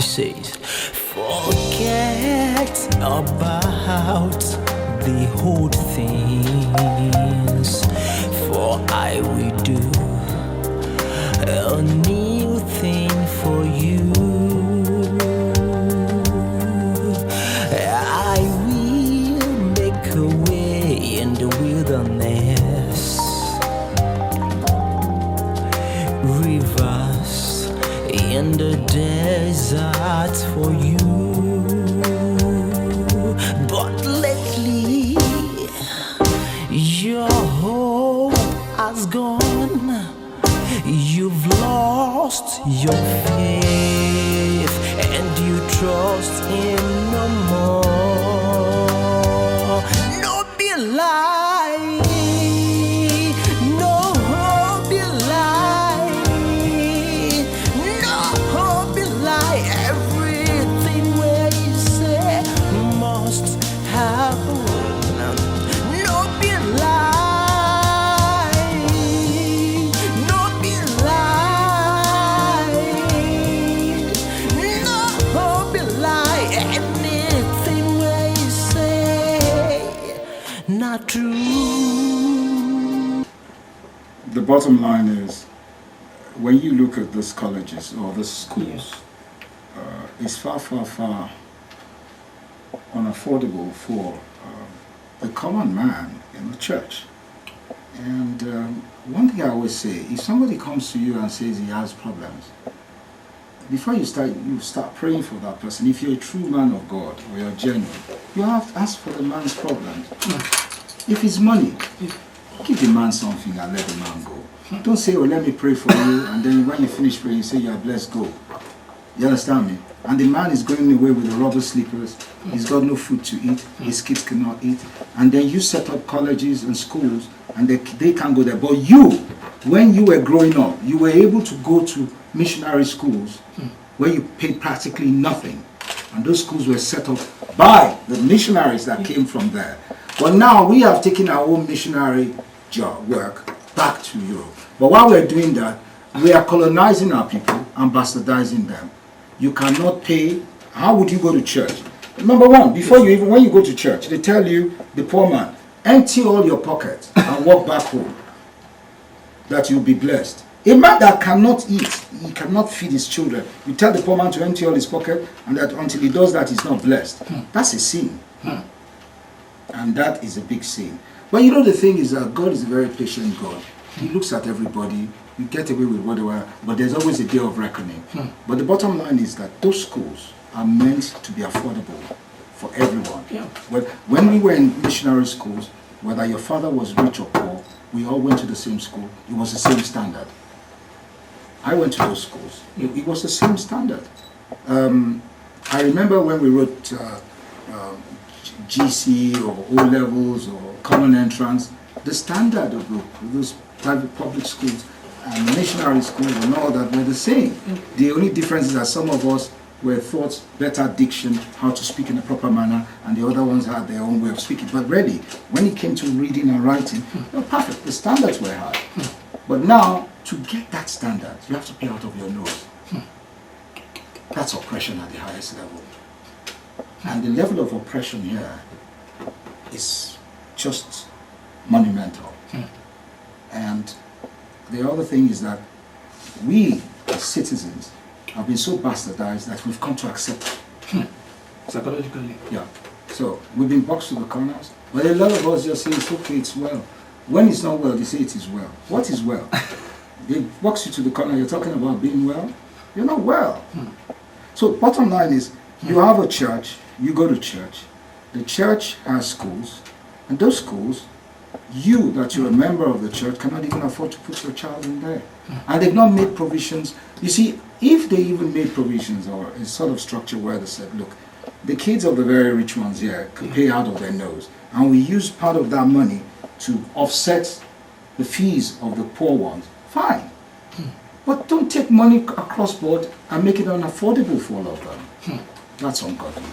It says, forget about the old things, for I will do a new thing for you. I will make a way in the wilderness, rivers in the desert for you. But lately your hope has gone. You've lost your faith and you trust him no more. No be lie, no be lie, no be lie. Everything where you say must happen. No be lie. Not true. The bottom line is, when you look at these colleges or the schools, it's far unaffordable for the common man in the church. And one thing I always say, if somebody comes to you and says he has problems, before you start praying for that person. If you're a true man of God or you're genuine, you have to ask for the man's problems. If it's money, give the man something and let the man go. Don't say, oh, let me pray for you, and then when you finish praying, you say, you are blessed, go. You understand me? And the man is going away with the rubber slippers. He's got no food to eat. His kids cannot eat. And then you set up colleges and schools, and they can't go there. But you, when you were growing up, you were able to go to missionary schools where you paid practically nothing. And those schools were set up by the missionaries that came from there. But now we have taken our own missionary work back to Europe. But while we're doing that, we are colonizing our people and bastardizing them. You cannot pay. How would you go to church? Number one, when you go to church, they tell you, the poor man, empty all your pockets and walk back home, that you'll be blessed. A man that cannot eat, he cannot feed his children, you tell the poor man to empty all his pocket, and that until he does that, he's not blessed. That's a sin. And that is a big sin. But you know, the thing is that God is a very patient God. He looks at everybody. You get away with whatever, but there's always a day of reckoning. But the bottom line is that those schools are meant to be affordable for everyone. But when we were in missionary schools, whether your father was rich or poor, we all went to the same school. It was the same standard. I went to those schools. It was the same standard. I remember when we wrote GC or O levels or common entrance, the standard of those private public schools and missionary schools and all that were the same. The only difference is that some of us were taught better diction, how to speak in a proper manner, and the other ones had their own way of speaking. But really, when it came to reading and writing, they were perfect. The standards were high. But now, to get that standard, you have to pay out of your nose. That's oppression at the highest level. And the level of oppression here is just monumental. And the other thing is that we, as citizens, have been so bastardized that we've come to accept it. Psychologically. Yeah. So we've been boxed to the corners. But a lot of us just say it's okay, it's well. When it's not well, they say it is well. What is well? They box you to the corner, you're talking about being well? You're not well. So bottom line is, you have a church, you go to church, the church has schools, and those schools, you, that you're a member of the church, cannot even afford to put your child in there. And they've not made provisions. You see, if they even made provisions or a sort of structure where they said, look, the kids of the very rich ones here could pay out of their nose, and we use part of that money to offset the fees of the poor ones, fine. But don't take money across board and make it unaffordable for all of them. That's ungodly.